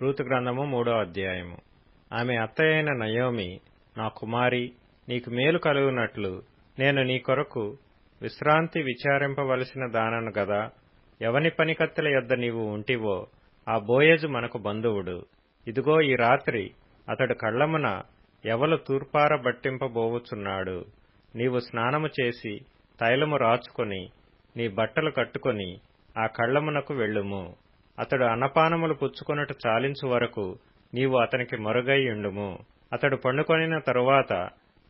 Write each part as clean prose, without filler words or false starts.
Ruth గ్రంథము 3వ అధ్యాయము. ఆమె అత్తయైన నయోమి, నా కుమారి, నీకు మేలు కలుగునట్లు నేను నీ కొరకు విశ్రాంతి విచారింపవలసిన దానను గదా. ఎవని పనికత్తెల యొద్ద నీవు ఉంటివో ఆ బోయజు మనకు బంధువుడు. ఇదిగో ఈ రాత్రి అతడు కళ్లమున ఎవలు తూర్పార బట్టింపబోవుచున్నాడు. నీవు స్నానము చేసి తైలము రాచుకొని నీ బట్టలు కట్టుకొని ఆ కళ్లమునకు వెళ్ళుము. అతడు అన్నపానములు పుచ్చుకొనుట చాలించు వరకు నీవు అతనికి మరుగై ఉండుము. అతడు పండుకొనిన తరువాత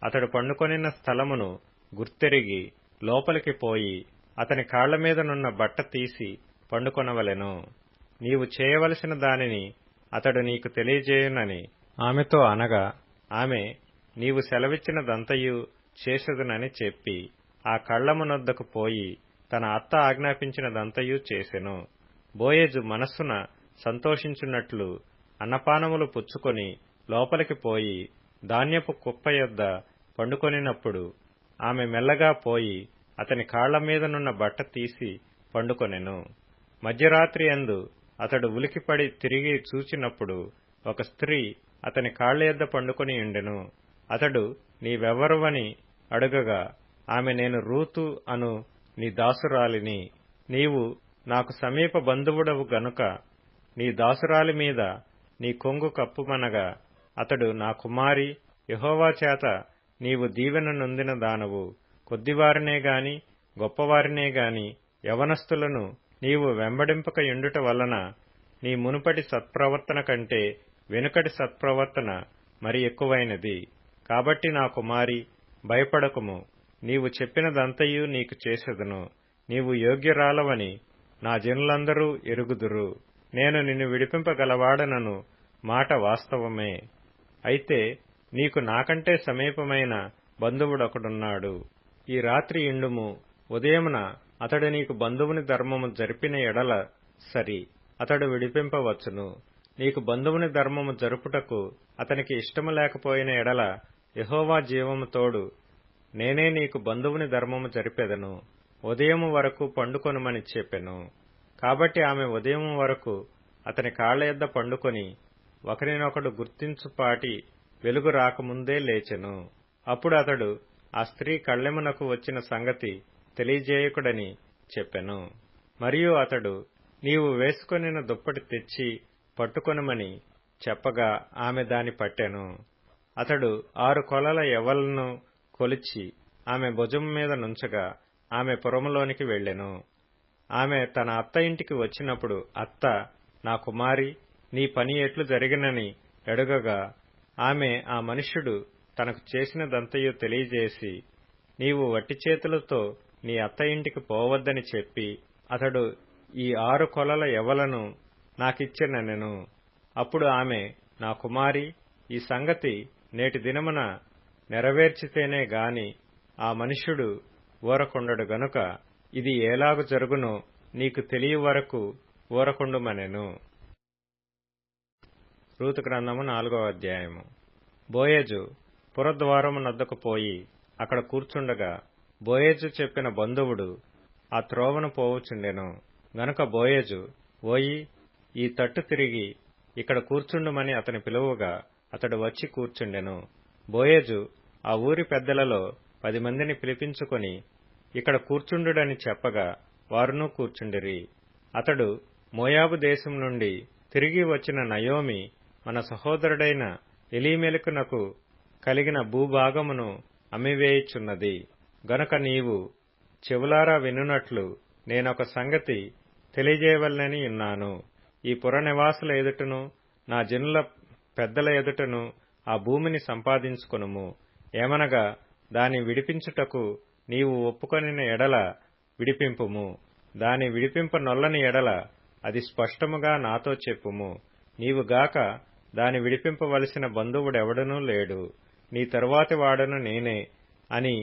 అతడు పండుకొనిన స్థలమును గుర్తెరిగి లోపలికి పోయి అతని కాళ్లమీదనున్న బట్ట తీసి పండుకొనవలెను. నీవు చేయవలసిన దానిని అతడు నీకు తెలియజేయునని ఆమెతో అనగా, ఆమె నీవు సెలవిచ్చినదంతయు చేసెదనని చెప్పి ఆ కళ్లమునొద్దకు పోయి తన అత్త ఆజ్ఞాపించినదంతయు చేసెను. బోయజు మనస్సున సంతోషించున్నట్లు అన్నపానములు పుచ్చుకొని లోపలికి పోయి ధాన్యపు కుప్ప యొద్ద పండుకొనినప్పుడు ఆమె మెల్లగా పోయి అతని కాళ్లమీదనున్న బట్ట తీసి పండుకొనెను. మధ్యరాత్రి యందు అతడు ఉలికిపడి తిరిగి చూచినప్పుడు ఒక స్త్రీ అతని కాళ్ల యొద్ద పండుకొని ఉండెను. అతడు నీవెవ్వరువని అడుగగా ఆమె, నేను రూతు అను నీ దాసురాలిని. నీవు నాకు సమీప బంధువుడవు గనుక నీ దాసురాలి మీద నీ కొంగు కప్పుమనగా, అతడు, నా కుమారి, యెహోవా చేత నీవు దీవెన నొందిన దానవు. కొద్దివారినే గాని గొప్పవారినే గాని యవనస్తులను నీవు వెంబడింపక యుండుట వలన నీ మునుపటి సత్ప్రవర్తన కంటే వెనుకటి సత్ప్రవర్తన మరి ఎక్కువైనది. కాబట్టి నా కుమారి, భయపడకుము. నీవు చెప్పినదంతయు నీకు చేసెదను. నీవు యోగ్యురాలవని నా జనులందరూ ఎరుగుదురు. నేను నిన్ను విడిపింపగలవాడనను మాట వాస్తవమే. అయితే నీకు నాకంటే సమీపమైన బంధువుడొకడున్నాడు. ఈ రాత్రి ఇండుము. ఉదయమున అతడు నీకు బంధువుని ధర్మము జరిపిన ఎడల సరి, అతడు విడిపింపవచ్చును. నీకు బంధువుని ధర్మము జరుపుటకు అతనికి ఇష్టము లేకపోయిన ఎడల యెహోవా జీవము తోడు నేనే నీకు బంధువుని ధర్మము జరిపెదను. ఉదయము వరకు పండుకొనుమని చెప్పెను. కాబట్టి ఆమె ఉదయము వరకు అతని కాళ్ల యొద్ద పండుకొని ఒకరినొకడు గుర్తించుపాటి వెలుగు రాకముందే లేచెను. అప్పుడు అతడు ఆ స్త్రీ కళ్ళెమునకు వచ్చిన సంగతి తెలియజేయకుడని చెప్పెను. మరియు అతడు, నీవు వేసుకొనిన దుప్పటి తెచ్చి పట్టుకొనుమని చెప్పగా ఆమె దాని పట్టెను. అతడు 6 కొలల యవ్వలను కొలిచి ఆమె భుజం మీద నుంచగా ఆమె పురములోనికి వెళ్ళెను. ఆమె తన అత్త ఇంటికి వచ్చినప్పుడు అత్త, నా కుమారి, నీ పని ఎట్లు జరిగినని అడుగగా ఆమె ఆ మనుష్యుడు తనకు చేసినదంతయు తెలియజేసి, నీవు వట్టి చేతులతో నీ అత్త ఇంటికి పోవద్దని చెప్పి అతడు ఈ 6 కొలల యవ్వలను నాకిచ్చెననెను. అప్పుడు ఆమె, నా కుమారి, ఈ సంగతి నేటి దినమున నెరవేర్చితేనే గాని ఆ మనుష్యుడు ఊరకుండడు గనుక ఇది ఏలాగు జరుగునో నీకు తెలియ వరకు ఊరకుండుమనెను. రూతు గ్రంథము 4వ అధ్యాయము. బోయజు పురద్వారమునొద్దకు పోయి అక్కడ కూర్చుండగా బోయజు చెప్పిన బంధువుడు ఆ త్రోవను పోవుచుండెను. గనుక బోయజు, ఓయి, ఈ తట్టు తిరిగి ఇక్కడ కూర్చుండుమని అతని పిలువగా అతడు వచ్చి కూర్చుండెను. బోయజు ఆ ఊరి పెద్దలలో 10 మందిని పిలిపించుకొని ఇక్కడ కూర్చుండుడని చెప్పగా వారునూ కూర్చుండిరి. అతడు, మోయాబు దేశం నుండి తిరిగి వచ్చిన నయోమి మన సహోదరుడైన ఎలీమెలకునకు కలిగిన భూభాగమును అమ్మివేయుచున్నది. గనుక నీవు చెవులారా వినున్నట్లు నేనొక సంగతి తెలియజేయవలనని ఉన్నాను. ఈ పుర నివాసుల ఎదుటను నా జనుల పెద్దల ఎదుటను ఆ భూమిని సంపాదించుకొనుము. ఏమనగా దాని విడిపించుటకు నీవు ఒప్పుకొనిన ఎడల విడిపింపుము. దాని విడిపింప నొల్లని ఎడల అది స్పష్టముగా నాతో చెప్పుము. నీవు గాక దాని విడిపింపవలసిన బంధువుడెవడనూ లేడు. నీ తరువాతి వాడను నేనే అని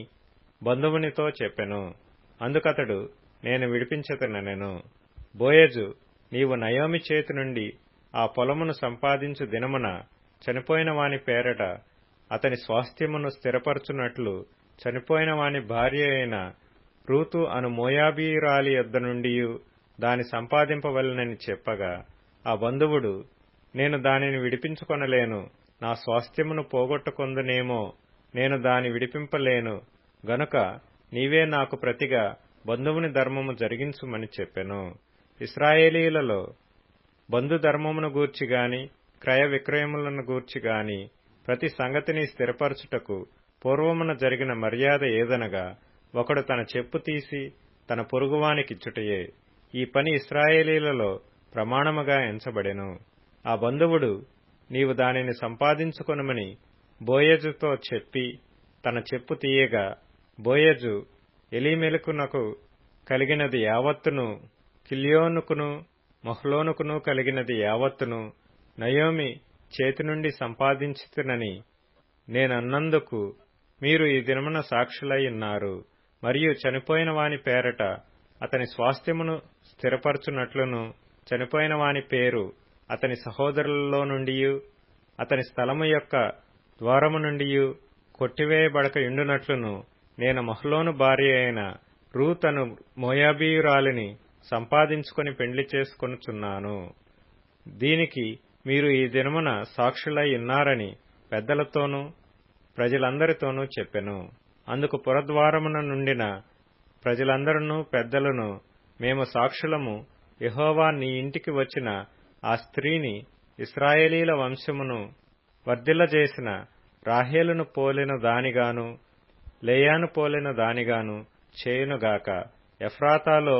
బంధువునితో చెప్పెను. అందుకతడు, నేను విడిపించెదనెను. బోయజు, నీవు నయోమి చేతి నుండి ఆ పొలమును సంపాదించు దినమున చనిపోయిన వాని పేరట అతని స్వాస్థ్యమును స్థిరపరచునట్లు చనిపోయిన వాని భార్య అయిన రూతు అను మోయాబీయురాలి యొద్ద నుండియు దాని సంపాదింపవలెనని చెప్పగా ఆ బంధువుడు నేను దానిని విడిపించుకొనలేను. నా స్వాస్థ్యమును పోగొట్టుకొందునేమో, నేను దాని విడిపింపలేను. గనుక నీవే నాకు ప్రతిగా బంధువుని ధర్మము జరిగించుమని చెప్పెను. ఇశ్రాయేలీయులలో బంధు ధర్మమును గూర్చి గాని, క్రయ విక్రయములను గూర్చి గాని, ప్రతి సంగతిని స్థిరపరచుటకు పూర్వమున జరిగిన మర్యాద ఏదనగా, ఒకడు తన చెప్పు తీసి తన పొరుగువానికిచ్చుటయే. ఈ పని ఇశ్రాయేలీయులలో ప్రమాణముగా ఎంచబడెను. ఆ బంధువుడు, నీవు దానిని సంపాదించుకొనుమని బోయజుతో చెప్పి తన చెప్పు తీయగా, బోయజు ఎలీమెలకునకు కలిగినది యావత్తును, కిల్యోనుకును మహ్లోనుకును కలిగినది యావత్తును నయోమి చేతి నుండి సంపాదించితినని నేనన్నందుకు మీరు ఈ దినమున సాక్షులై ఉన్నారు. మరియు చనిపోయిన వాని పేరట అతని స్వాస్థ్యమును స్థిరపరచునట్లును, చనిపోయిన వాని పేరు అతని సహోదరులలో నుండియు అతని స్థలము యొక్క ద్వారము నుండియు కొట్టివేయబడక యుండునట్లును నేను మహ్లోను భార్య అయిన రూత్ అను మోయాబీయురాలిని సంపాదించుకొని పెండ్లి చేసుకొనుచున్నాను. దీనికి మీరు ఈ దినమున సాక్షులై ఉన్నారని పెద్దలతోనూ ప్రజలందరితోనూ చెప్పెను. అందుకు పురద్వారమున నుండిన ప్రజలందరూ పెద్దలను, మేము సాక్షులము, యెహోవా నీ ఇంటికి వచ్చిన ఆ స్త్రీని ఇశ్రాయేలీల వంశమును వర్ధిల్లజేసిన రాహేలును పోలిన దానిగాను, లేయాను పోలిన దానిగాను చేయునుగాక. ఎఫ్రాతాలో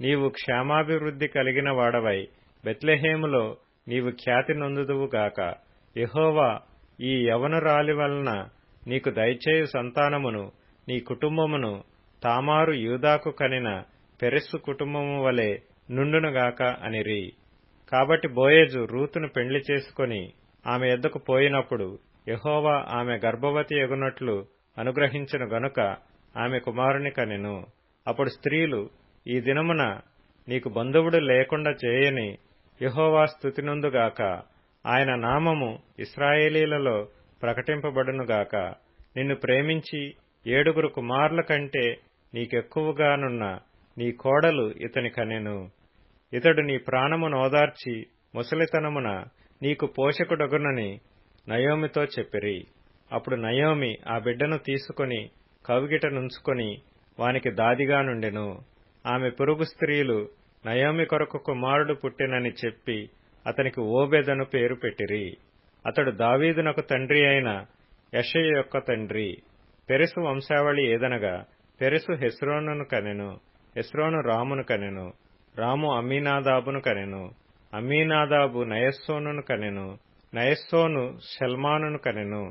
నీవు క్షేమాభివృద్ధి కలిగిన వాడవై బెత్లెహేములో నీవు ఖ్యాతి నొందుదువుగాక. యెహోవా ఈ యవనురాలి వలన నీకు దయచేయు సంతానమును, నీ కుటుంబమును తామారు యూదాకు కనిన పెరెస్సు కుటుంబము వలె నుండునుగాక అనిరి. కాబట్టి బోయజు రూతును పెండ్లి చేసుకొని ఆమె యొద్దకు పోయినప్పుడు యెహోవా ఆమె గర్భవతి యగునట్లు అనుగ్రహించెను గనుక ఆమె కుమారుని కనెను. అప్పుడు స్త్రీలు, ఈ దినమున నీకు బంధువుడు లేకుండా చేయని యెహోవా స్తుతినొందుగాక. ఆయన నామము ఇశ్రాయేలీలలో ప్రకటింపబడునుగాక. నిన్ను ప్రేమించి 7 కుమారుల కంటే నీకెక్కువగానున్న నీ కోడలు ఇతని కనెను. ఇతడు నీ ప్రాణము నోదార్చి ముసలితనమున నీకు పోషకుడగునని నయోమితో చెప్పిరి. అప్పుడు నయోమి ఆ బిడ్డను తీసుకొని కౌగిట నుంచుకొని వానికి దాదిగా నుండెను. ఆమె పొరుగు స్త్రీలు నయోమి కొరకు కుమారుడు పుట్టెనని చెప్పి అతనికి ఓబెదను పేరు పెట్టిరి. అతడు దావీదునకు తండ్రి అయిన యెషయి యొక్క తండ్రి. పెరెసు వంశావళి ఏదనగా, పెరెసు హెస్రోనును కనెను, హెస్రోను రామును కనెను, రాము అమ్మీనాదాబును కనెను, అమ్మీనాదాబు నయస్సోనును కనెను, నయస్సోను షల్మానును కనెను,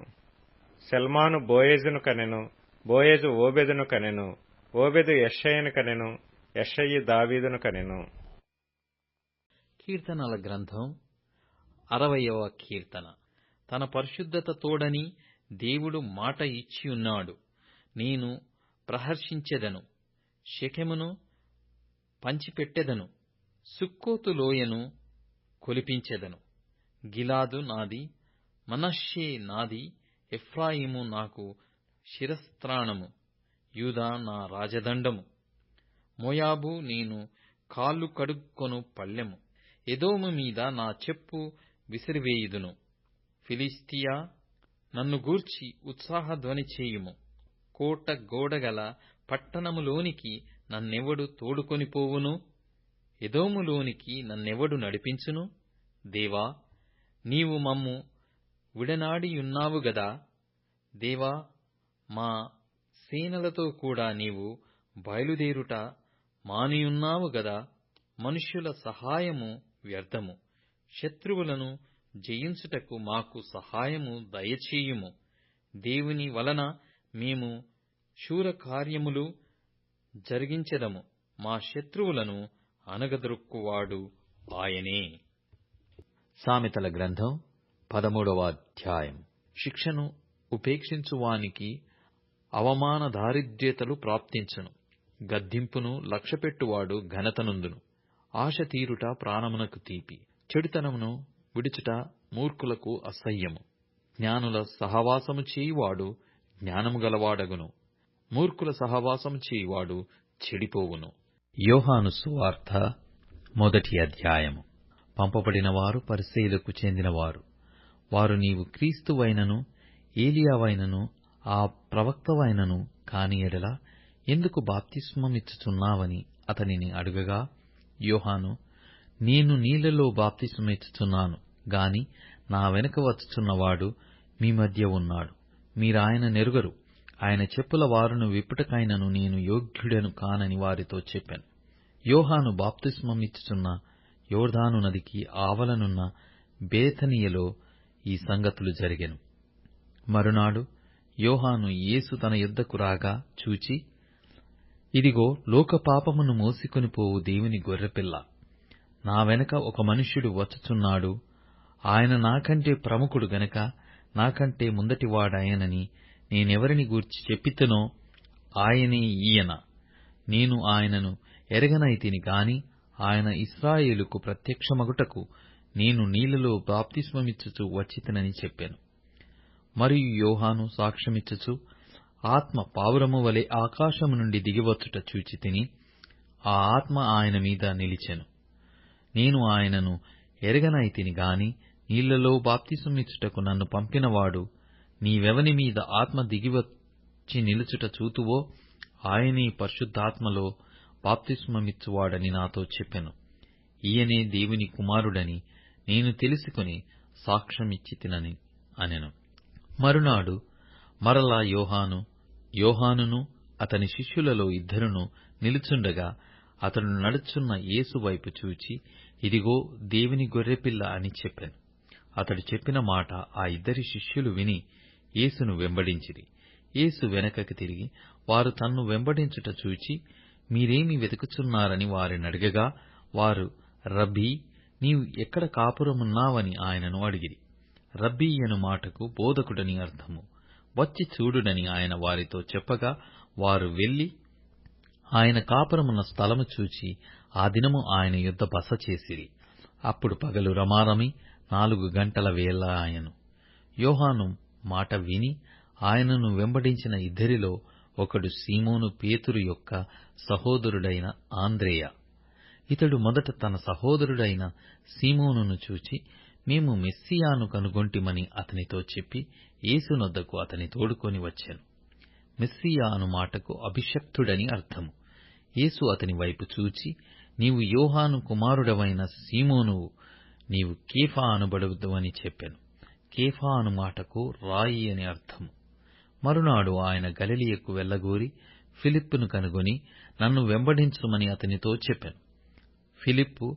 షల్మాను బోయజును కనెను, బోయజు ఓబెదును కనెను, ఓబెదు యెషయిను కనెను, యెషయి దావీదును కనెను. కీర్తనల గ్రంథం 60వ కీర్తన. తన పరిశుద్ధత తోడని దేవుడు మాట ఇచ్చియున్నాడు. నేను ప్రహర్షించెదను, షెకెమును పంచిపెట్టెదను, సుక్కోతు లోయను కొలిపించెదను. గిలాదు నాది, మనష్షే నాది, ఎఫ్రాయిము నాకు శిరస్త్రాణము, యూదా నా రాజదండము. మోయాబు నేను కాళ్ళు కడుక్కొను పళ్ళెము, ఎదోము మీద నా చెప్పు విసిరివేయుదును. ఫిలిష్తియా, నన్ను గూర్చి ఉత్సాహధ్వని చేయుము. కోట గోడగల పట్టణములోనికి నన్నెవడు తోడుకొనిపోవును? ఎదోములోనికి నన్నెవడు నడిపించును? దేవా, నీవు మమ్ము విడనాడియున్నావు గదా. దేవా, మా సేనలతో కూడా నీవు బయలుదేరుట మానియున్నావు గదా. మనుష్యుల సహాయము వ్యర్థము, శత్రువులను జయించుటకు మాకు సహాయము దయచేయుము. దేవుని వలన మేము శూరకార్యములు జరిగించెదము, మా శత్రువులను అనగదొరుక్కువాడు ఆయనే. సామెతల గ్రంథం 13వ అధ్యాయం. శిక్షను ఉపేక్షించువానికి అవమాన దారిద్ర్యతలు ప్రాప్తించును. గద్దింపును లక్ష్యపెట్టువాడు ఘనతనుందును. ఆశ తీరుట ప్రాణమునకు తీపి, చెడుతనమును విడుచుట మూర్ఖులకు అసహ్యము. జ్ఞానుల సహవాసము చేయువాడు జ్ఞానము గలవాడగును, మూర్ఖుల సహవాసము చేయువాడు చెడిపోవును. యోహాను సువార్త 1వ అధ్యాయము. పంపబడిన వారు పరిసయ్యులకు చెందినవారు. వారు నీవు క్రీస్తువైనను ఏలియావైనను ఆ ప్రవక్తవైనను కాని ఎడల ఎందుకు బాప్తిస్మమిచ్చుచున్నావని అతనిని అడుగగా, యోహాను, నేను నీళ్లలో బాప్తిస్మమిచ్చుచున్నాను గాని నా వెనుక వచ్చుచున్నవాడు మీ మధ్య ఉన్నాడు, మీరాయన నెరుగరు, ఆయన చెప్పుల వారును విప్పుటకైనను నేను యోగ్యుడను కానని వారితో చెప్పాను. యోహాను బాప్తిస్మమిచ్చుచున్న యోర్దాను నదికి ఆవలనున్న బేతనియలో ఈ సంగతులు జరిగెను. మరునాడు యోహాను యేసు తన యొద్దకు రాగా చూచి, ఇదిగో లోక పాపమును మోసికొని పోవు దేవుని గొర్రెపిల్ల, నా వెనక ఒక మనుష్యుడు వచ్చుచున్నాడు, ఆయన నాకంటే ప్రముఖుడు గనక నాకంటే ముందటివాడాయనని నేనెవరిని గూర్చి చెప్పితినో ఆయనే ఈయన. నేను ఆయనను ఎరగనైతిని గాని ఆయన ఇశ్రాయేలుకు ప్రత్యక్షమగుటకు నేను నీళ్లలో బాప్తిస్మమిచ్చుచు వచ్చితినని చెప్పాను. మరియు యోహాను సాక్ష్యమిచ్చుచు, ఆత్మ పావురము వలె ఆకాశము నుండి దిగివచ్చుట చూచితిని, ఆ ఆత్మ ఆయన మీద నిలిచెను. నేను ఆయనను ఎరగనైతిని గాని నీళ్లలో బాప్తిస్మమిచ్చుటకు నన్ను పంపినవాడు, నీవెవని మీద ఆత్మ దిగివచ్చి నిలుచుట చూతువో ఆయనే పరిశుద్ధాత్మలో బాప్తిస్మమిచ్చువాడని నాతో చెప్పెను. ఈయనే దేవుని కుమారుడని నేను తెలుసుకుని సాక్ష్యమిచ్చితినని అనెను. మరునాడు మరలా యోహానును అతని శిష్యులలో 2 నిలుచుండగా అతడు నడుచున్న యేసు వైపు చూచి, ఇదిగో దేవుని గొర్రెపిల్ల అని చెప్పాను. అతడు చెప్పిన మాట ఆ 2 శిష్యులు విని యేసును వెంబడించిరి. యేసు వెనకకి తిరిగి వారు తన్ను వెంబడించుట చూచి, మీరేమి వెతుకుచున్నారని వారినడగగా, వారు, రబ్బీ, నీవు ఎక్కడ కాపురమున్నావని ఆయనను అడిగిరి. రబ్బీ అను మాటకు బోధకుడని అర్థము. వచ్చి చూడుడని ఆయన వారితో చెప్పగా, వారు వెళ్లి ఆయన కాపురమున్న స్థలము చూచి ఆ దినము ఆయన యొద్ద బస చేసిరి. అప్పుడు పగలు రమారమి 4 గంటల వేళ ఆయను. యోహాను మాట విని ఆయనను వెంబడించిన 2 ఒకడు సీమోను పేతురు యొక్క సహోదరుడైన ఆంద్రేయ. ఇతడు మొదట తన సహోదరుడైన సీమోనును చూచి, మేము మెస్సియాను కనుగొంటిమని అతనితో చెప్పి యేసునొద్దకు అతని తోడుకొని వచ్చాను. మెస్సియా అను మాటకు అభిషక్తుడని అర్థము. యేసు అతని వైపు చూచి, నీవు యోహాను కుమారుడవైన సీమోనువు, నీవు కేఫా అనబడుదువని చెప్పాను. కేఫా అను మాటకు రాయి అని అర్థము. మరునాడు ఆయన గలిలయకు వెళ్లగోరి ఫిలిప్పును కనుగొని నన్ను వెంబడించుమని అతనితో చెప్పాను. ఫిలిప్పు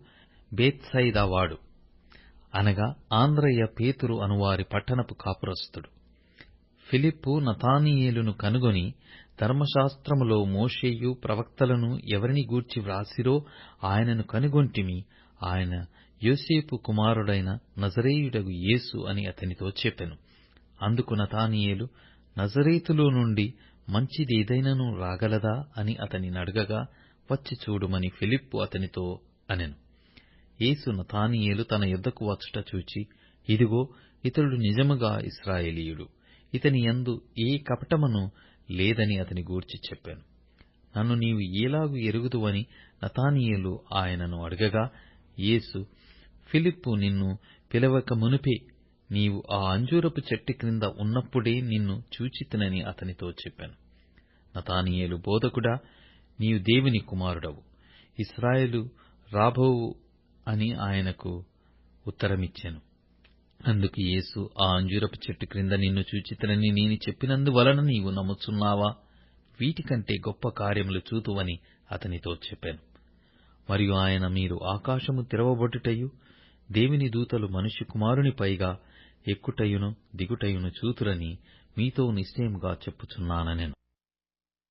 బేత్సయిదా వాడు, అనగా ఆంద్రయ్య పేతురు అనువారి పట్టణపు కాపురస్థుడు. ఫిలిప్పు నతానీయేలును కనుగొని, ధర్మశాస్త్రములో మోషేయు ప్రవక్తలను ఎవరిని గూర్చి వ్రాసిరో ఆయనను కనుగొంటిమి, ఆయన యోసేపు కుమారుడైన నజరేయుడగు యేసు అని అతనితో చెప్పెను. అందుకు నతానీయేలు, నజరేతులో నుండి మంచిదేదైనను రాగలదా అని అతనినడగగా, వచ్చి చూడుమని ఫిలిప్పు అతనితో అనెను. యేసు నతానీయేలు తన యొద్దకు వచ్చుట చూచి, ఇదిగో ఇతడు నిజముగా ఇశ్రాయేలీయుడు, ఇతని యందు ఏ కపటమును లేదని అతని గూర్చి చెప్పాను. నన్ను నీవు ఏలాగు ఎరుగుదువని నతానీయేలు ఆయనను అడగగా, యేసు, ఫిలిప్పు నిన్ను పిలవక మునుపే నీవు ఆ అంజూరపు చెట్టు క్రింద ఉన్నప్పుడే నిన్ను చూచితినని అతనితో చెప్పాను. నతానీయేలు, బోధకుడా, నీవు దేవుని కుమారుడవు, ఇశ్రాయేలు రాబోవు అని ఆయనకు ఉత్తరమిచ్చెను. అందుకు యేసు, ఆ అంజూరపు చెట్టు క్రింద నిన్ను చూచితినని నేను చెప్పినందువలన నీవు నమ్ముచున్నావా? వీటికంటే గొప్ప కార్యములు చూతువని అతనితో చెప్పాను. మరియు ఆయన, మీరు ఆకాశము తెరవబడుటయు దేవుని దూతలు మనుష్య కుమారుని పైగా ఎక్కుటయును దిగుటయును చూతురని మీతో నిశ్చయముగా చెప్పుచున్నానెను.